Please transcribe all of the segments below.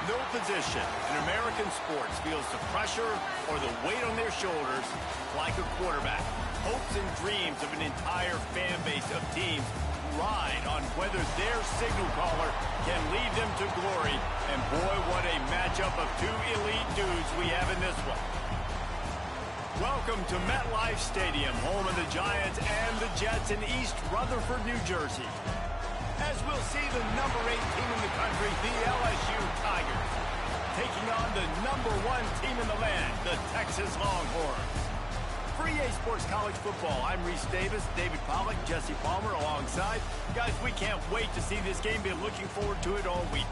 No position in American sports feels the pressure or the weight on their shoulders like a quarterback. Hopes and dreams of an entire fan base of teams ride on whether their signal caller can lead them to glory. And boy, what a matchup of two elite dudes we have in this one. Welcome to MetLife Stadium, home of the Giants and the Jets in East Rutherford, New Jersey. As we'll see the number 8 team in the country, the LSU Tigers, taking on the number 1 team in the land, the Texas Longhorns. For EA Sports College Football, I'm Reese Davis, David Pollack, Jesse Palmer alongside. Guys, we can't wait to see this game. Been looking forward to it all week.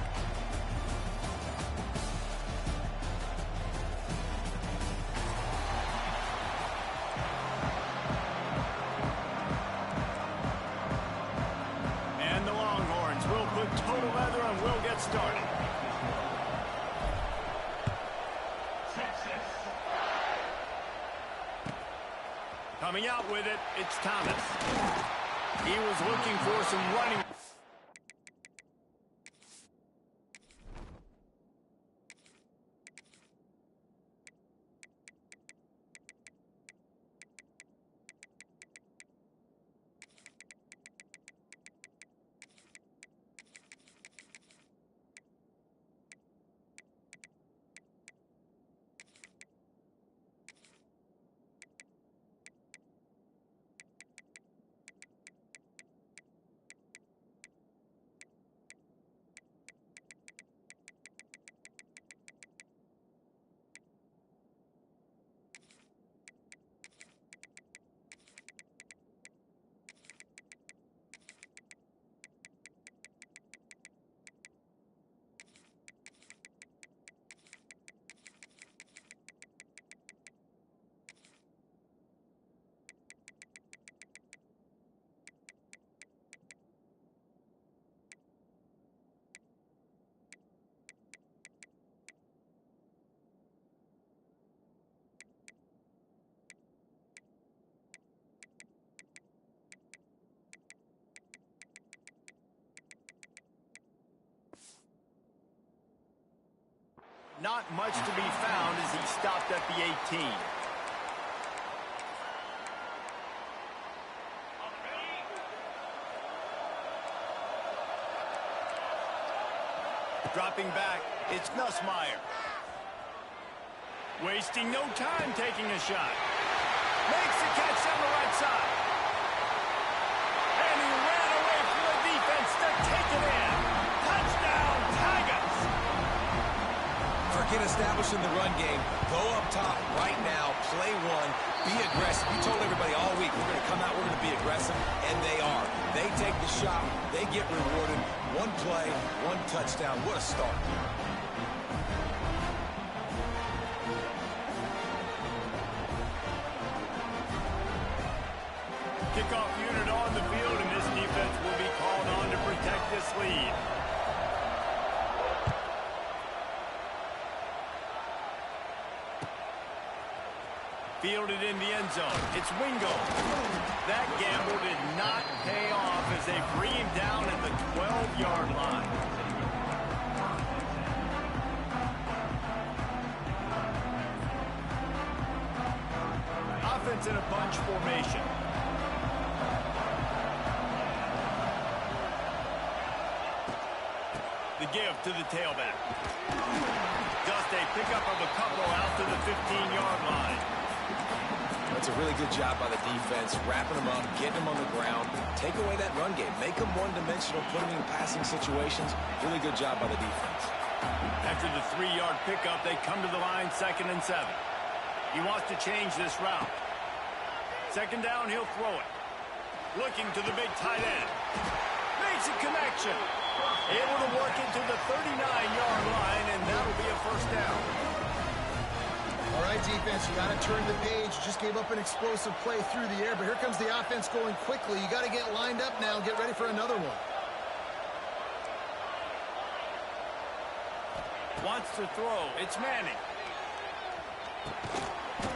And the Longhorns will put total leather and we'll get started. Coming out with it, it's Thomas. He was looking for some running. Not much to be found as he stopped at the 18. Dropping back, it's Nussmeier. Wasting no time taking a shot. Makes the catch on the right side. And he ran away from the defense to take it in. Touchdown, Tigers! Forget establishing the run game. Go up top right now. Play one. Be aggressive. You told everybody all week, we're going to come out, we're going to be aggressive, and they are. They take the shot. They get rewarded. One play, one touchdown. What a start. Kickoff unit on the field, and this defense will be called on to protect this lead. Fielded in the end zone. It's Wingo. That gamble did not pay off as they bring him down at the 12-yard line. Offense in a bunch formation. The give to the tailback. Just a pickup of a couple out to the 15-yard line. That's a really good job by the defense, wrapping them up, getting them on the ground. Take away that run game. Make them one-dimensional, put them in passing situations. Really good job by the defense. After the 3-yard pickup, they come to the line 2nd and 7. He wants to change this route. 2nd down, he'll throw it. Looking to the big tight end. Makes a connection. Able to work it to the 39-yard line, and that'll be a 1st down. All right, defense, you got to turn the page. Just gave up an explosive play through the air, but here comes the offense going quickly. You got to get lined up now and get ready for another one. Wants to throw. It's Manning.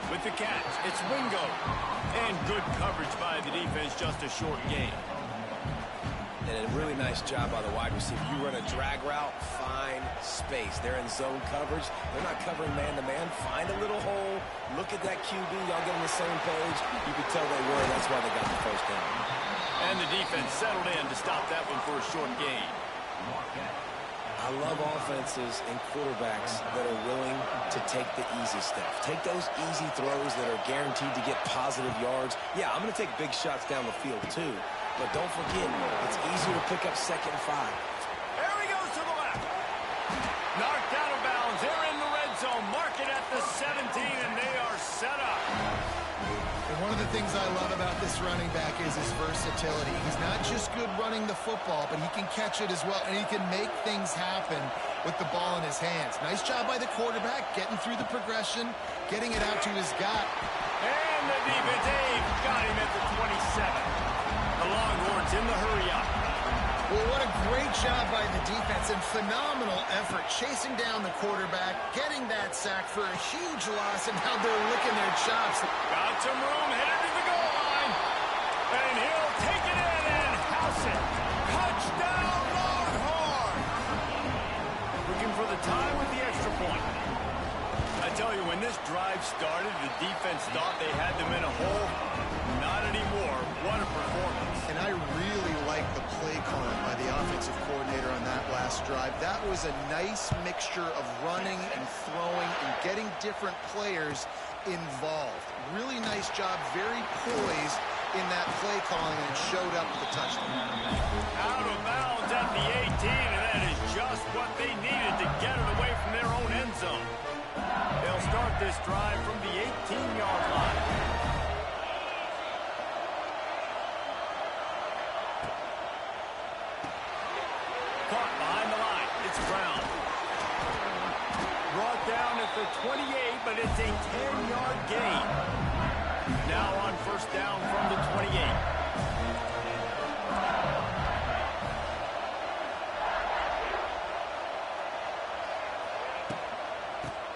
With the catch, it's Wingo. And good coverage by the defense, just a short gain. And a really nice job by the wide receiver. You run a drag route, fine. space. They're in zone coverage. They're not covering man-to-man. Find a little hole. Look at that QB. Y'all get on the same page. You could tell they were. That's why they got the first down. And the defense settled in to stop that one for a short gain. I love offenses and quarterbacks that are willing to take the easy stuff. Take those easy throws that are guaranteed to get positive yards. Yeah, I'm going to take big shots down the field too. But don't forget, it's easier to pick up 2nd and 5. There he goes to the left. Knocked out of bounds. They're in the red zone. Mark it at the 17, and they are set up. And one of the things I love about this running back is his versatility. He's not just good running the football, but he can catch it as well, and he can make things happen with the ball in his hands. Nice job by the quarterback, getting through the progression, getting it out to his guy. And the defense, Dave, got him at the 27. The Longhorns in the hurry-up. Well, what a great job by the defense and phenomenal effort chasing down the quarterback, getting that sack for a huge loss, and now they're licking their chops. Got some room, headed to the goal line. And he'll take it in and house it. Touchdown, Longhorn! Looking for the tie with the extra point. I tell you, when this drive started, the defense thought they had them in a hole. Not anymore. What a performance. And I really like the play calling by the offensive coordinator on that last drive. That was a nice mixture of running and throwing and getting different players involved. Really nice job, very poised in that play calling, and it showed up with the touchdown. Out of bounds at the 18, and that is just what they needed to get it away from their own end zone. They'll start this drive from the 18-yard line. Caught behind the line. It's Brown. Brought down at the 28, but it's a 10-yard gain. Now on first down from the 28.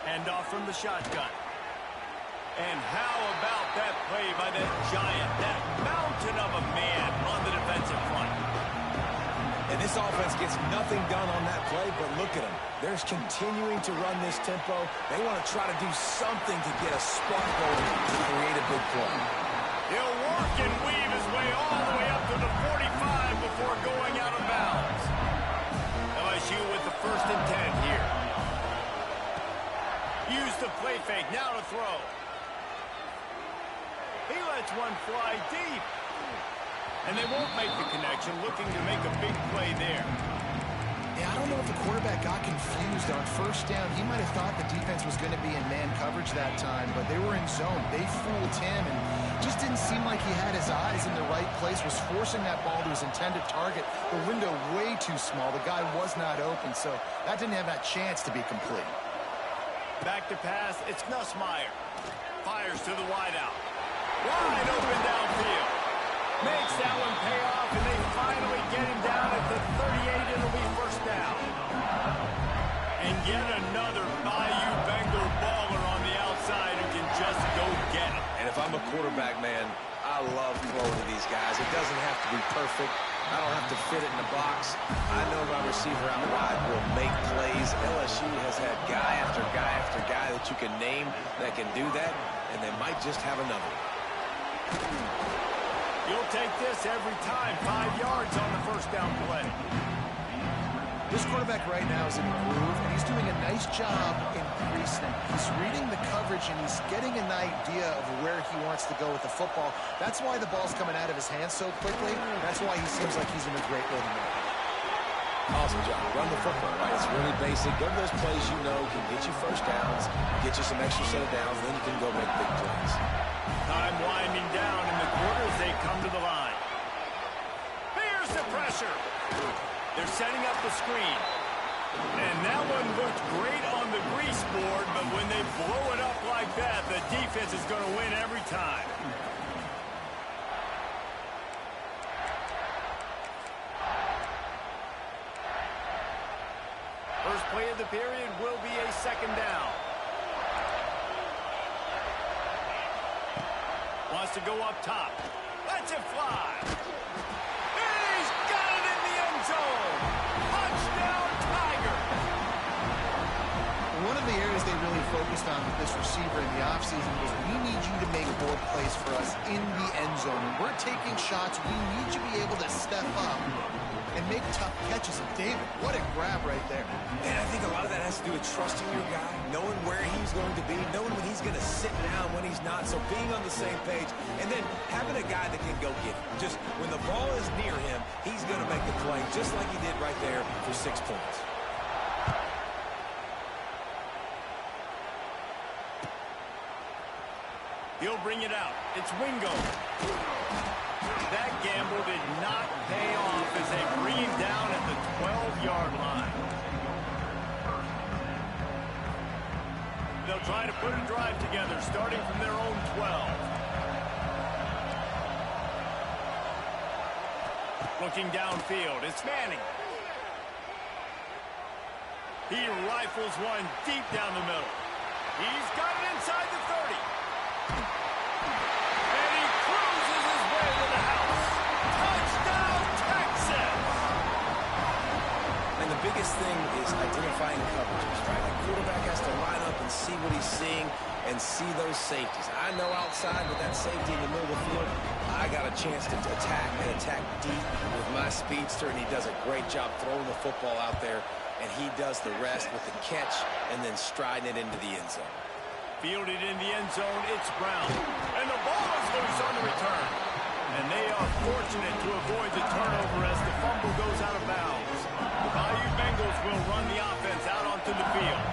Hand off from the shotgun. And how about that play by that giant, that mountain of a man on the defensive front? And this offense gets nothing done on that play, but look at them. They're continuing to run this tempo. They want to try to do something to get a spark going to create a big play. He'll work and weave his way all the way up to the 45 before going out of bounds. LSU with the 1st and 10 here. Use the play fake, now to throw. He lets one fly deep. And they won't make the connection, looking to make a big play there. Yeah, I don't know if the quarterback got confused on first down. He might have thought the defense was going to be in man coverage that time, but they were in zone. They fooled him, and just didn't seem like he had his eyes in the right place, was forcing that ball to his intended target. The window way too small. The guy was not open, so that didn't have that chance to be complete. Back to pass, it's Nussmeier. Fires to the wideout. Wide open downfield. Makes that one pay off, and they finally get him down at the 38. It'll be first down. And yet another Bayou Bengal baller on the outside who can just go get it. And if I'm a quarterback, man, I love throwing to these guys. It doesn't have to be perfect. I don't have to fit it in the box. I know my receiver out wide will make plays. LSU has had guy after guy after guy that you can name that can do that, and they might just have another. You'll take this every time. 5 yards on the first down play. This quarterback right now is in a groove, and he's doing a nice job increasing. He's reading the coverage, and he's getting an idea of where he wants to go with the football. That's why the ball's coming out of his hands so quickly. That's why he seems like he's in a great rhythm. Awesome job. Run the football, right? It's really basic. Go to those plays you know can get you first downs, get you some extra set of downs, then you can go make big plays. Time winding down in the quarter as they come to the line. Here's the pressure. They're setting up the screen. And that one looked great on the grease board, but when they blow it up like that, the defense is going to win every time. First play of the period will be a second down. Wants to go up top. Lets it fly. He's got it in the end zone. Touchdown, Tiger. focused on with this receiver in the offseason was we need you to make more plays for us in the end zone. When we're taking shots, we need you to be able to step up and make tough catches. And David, what a grab right there. And I think a lot of that has to do with trusting your guy, knowing where he's going to be, knowing when he's going to sit down, when he's not. So being on the same page, and then having a guy that can go get it. Just when the ball is near him, he's going to make the play, just like he did right there for 6 points. He'll bring it out. It's Wingo. That gamble did not pay off as they bring him down at the 12-yard line. They'll try to put a drive together, starting from their own 12. Looking downfield, it's Manning. He rifles one deep down the middle. He's got it inside the 30. And he cruises his way to the house. Touchdown, Texas! And the biggest thing is identifying coverages, right? The quarterback has to line up and see what he's seeing and see those safeties. I know outside with that safety in the middle of the field, I got a chance to attack and attack deep with my speedster, and he does a great job throwing the football out there, and he does the rest with the catch and then striding it into the end zone. Fielded in the end zone, it's Brown. And the ball is loose on the return. And they are fortunate to avoid the turnover as the fumble goes out of bounds. The Bayou Bengals will run the offense out onto the field.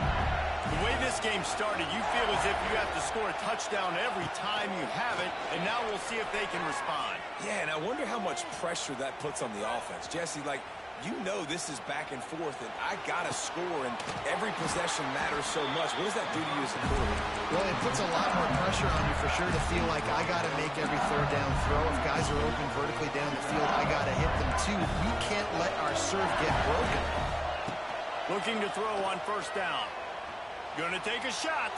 The way this game started, you feel as if you have to score a touchdown every time you have it, and now we'll see if they can respond. Yeah, and I wonder how much pressure that puts on the offense. Jesse, like, you know this is back and forth, and I got to score, and every possession matters so much. What does that do to you as a quarterback? Well, it puts a lot more pressure on you for sure to feel like I got to make every third down throw. If guys are open vertically down the field, I got to hit them too. We can't let our serve get broken. Looking to throw on first down. Gonna take a shot.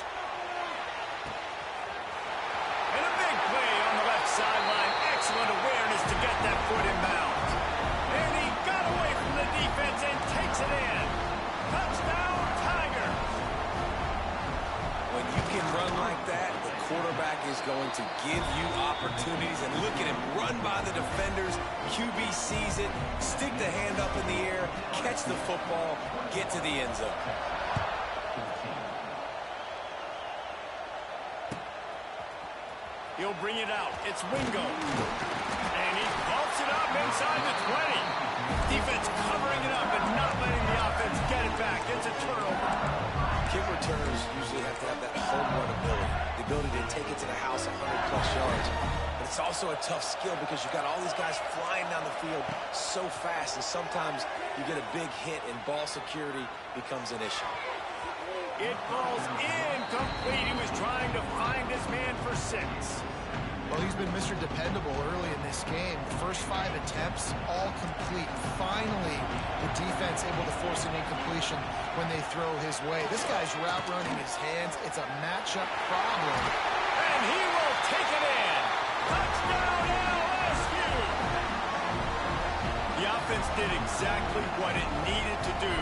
And a big play on the left sideline. Excellent awareness to get that foot in bounds. And he got away from the defense and takes it in. Touchdown, Tigers. When you can run like that, the quarterback is going to give you opportunities. And look at him run by the defenders. QB sees it, stick the hand up in the air, catch the football, get to the end zone. He'll bring it out. It's Wingo. And he bumps it up inside the 20. Defense covering it up and not letting the offense get it back. It's a turnover. Kick returners usually have to have that home run ability, the ability to take it to the house 100-plus yards. But it's also a tough skill because you've got all these guys flying down the field so fast, and sometimes you get a big hit and ball security becomes an issue. It falls incomplete. He was trying to find his man for 6. Well, he's been Mr. Dependable early in this game. The first 5 attempts, all complete. Finally, the defense able to force an incompletion when they throw his way. This guy's route running his hands. It's a matchup problem. And he will take it in. Touchdown, LSU! The offense did exactly what it needed to do,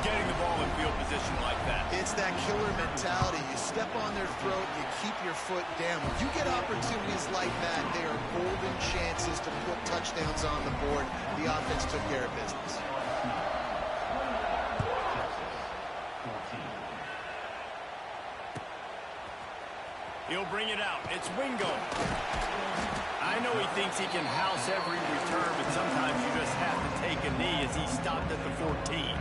getting the ball in field position like that. It's that killer mentality. You step on their throat, you keep your foot down. When you get opportunities like that, they are golden chances to put touchdowns on the board. The offense took care of business. He'll bring it out. It's Wingo. I know he thinks he can house every return, but sometimes you just have to take a knee as he stopped at the 14.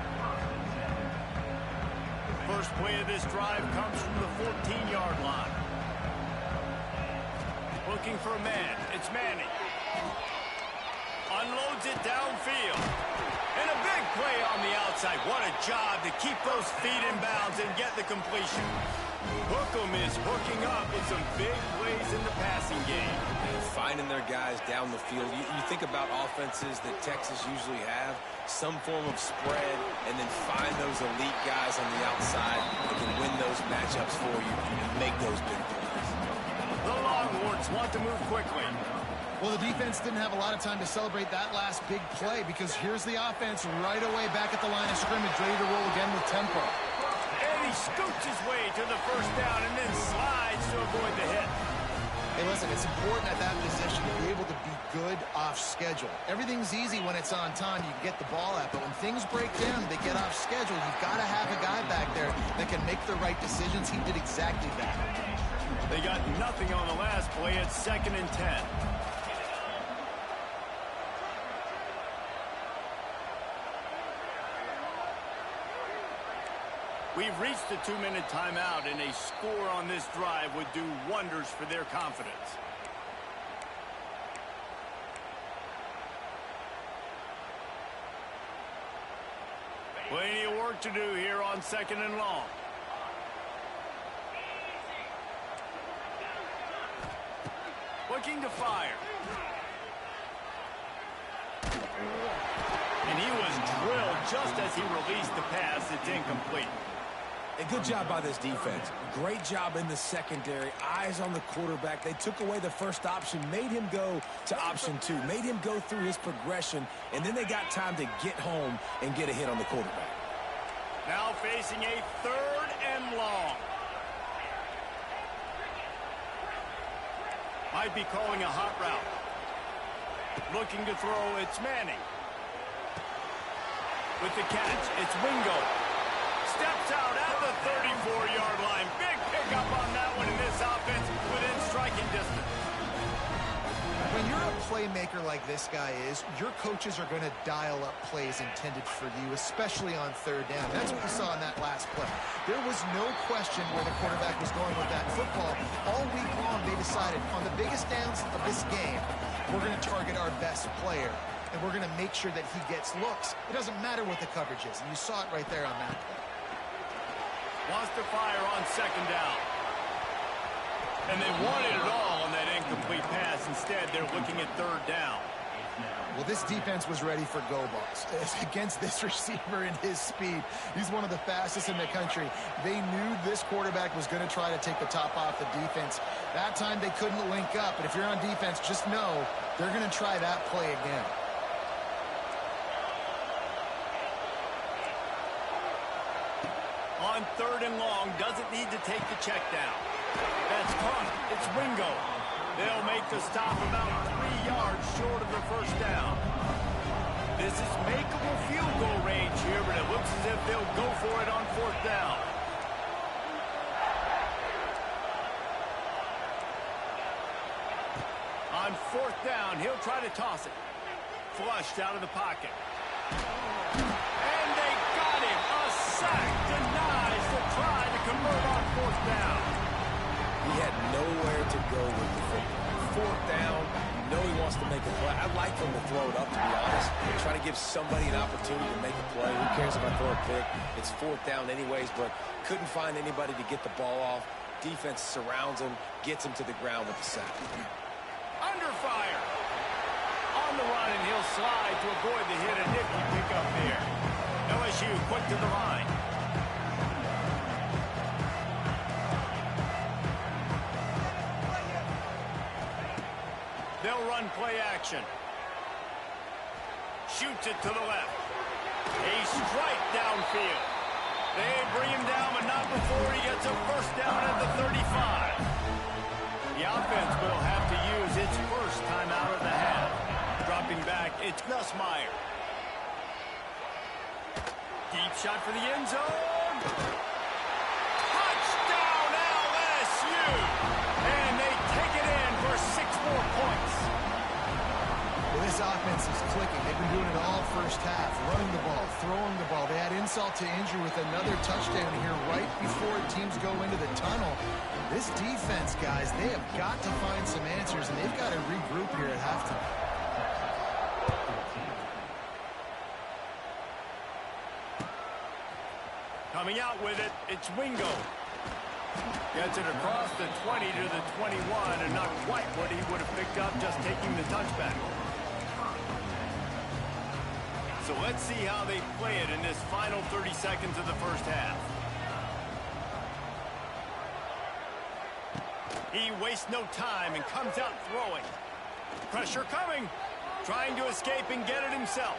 First play of this drive comes from the 14-yard line. Looking for a man. It's Manning. Unloads it downfield. And a big play on the outside. What a job to keep those feet in bounds and get the completion. Hookem is hooking up with some big plays in the passing game. And finding their guys down the field. You think about offenses that Texas usually have, some form of spread, and then find those elite guys on the outside that can win those matchups for you and make those big plays. The Longhorns want to move quickly. Well, the defense didn't have a lot of time to celebrate that last big play because here's the offense right away back at the line of scrimmage, ready to roll again with tempo. And he he scoots his way to the first down and then slides to avoid the hit. Hey, listen, it's important at that position to be able to be good off schedule. Everything's easy when it's on time. You can get the ball out, but when things break down, they get off schedule. You've got to have a guy back there that can make the right decisions. He did exactly that. They got nothing on the last play. It's 2nd and 10. We've reached the 2-minute timeout, and a score on this drive would do wonders for their confidence. Plenty of work to do here on 2nd and long. Looking to fire. And he was drilled just as he released the pass. It's incomplete. A good job by this defense. Great job in the secondary. Eyes on the quarterback. They took away the first option, made him go to option 2, made him go through his progression, and then they got time to get home and get a hit on the quarterback. Now facing a 3rd and long. Might be calling a hot route. Looking to throw, it's Manning. With the catch, it's Wingo. Steps out at the 34-yard line. Big pickup on that one in this offense within striking distance. When you're a playmaker like this guy is, your coaches are going to dial up plays intended for you, especially on 3rd down. That's what we saw in that last play. There was no question where the quarterback was going with that football. All week long, they decided on the biggest downs of this game, we're going to target our best player, and we're going to make sure that he gets looks. It doesn't matter what the coverage is, and you saw it right there on that play. Wants to fire on 2nd down. And they wanted it all on that incomplete pass. Instead, they're looking at 3rd down. Well, this defense was ready for go balls. Against this receiver and his speed, he's one of the fastest in the country. They knew this quarterback was going to try to take the top off the defense. That time they couldn't link up, but if you're on defense, just know they're going to try that play again. On 3rd and long, doesn't need to take the check down. That's caught. It's Wingo. They'll make the stop about 3 yards short of the first down. This is makeable field goal range here, but it looks as if they'll go for it on 4th down. On 4th down, he'll try to toss it. Flushed out of the pocket. And they got him. A sack denies the try to convert on 4th down. He had nowhere to go with the football. 4th down, you know he wants to make a play. I'd like him to throw it up, to be honest. Try to give somebody an opportunity to make a play. Who cares if I throw a pick? It's 4th down anyways, but couldn't find anybody to get the ball off. Defense surrounds him, gets him to the ground with the sack. Under fire. On the run, and he'll slide to avoid the hit. A nifty pickup there. LSU quick to the line. They'll run play action. Shoots it to the left. A strike downfield. They bring him down, but not before he gets a first down at the 35. The offense will have to use its first time out of the half. Dropping back, it's Nussmeier. Deep shot for the end zone. Touchdown LSU! And they take it in for 6 more points. Well, this offense is clicking. They've been doing it all first half. Running the ball, throwing the ball. They had insult to injury with another touchdown here right before teams go into the tunnel. This defense, guys, they have got to find some answers, and they've got to regroup here at halftime. Coming out with it, it's Wingo. Gets it across the 20 to the 21, and not quite what he would have picked up just taking the touchback. So let's see how they play it in this final 30 seconds of the first half. He wastes no time and comes out throwing. Pressure coming. Trying to escape and get it himself.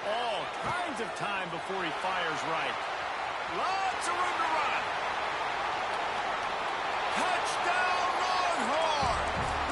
All kinds of time before he fires right. Lots of room to run. Touchdown Longhorns!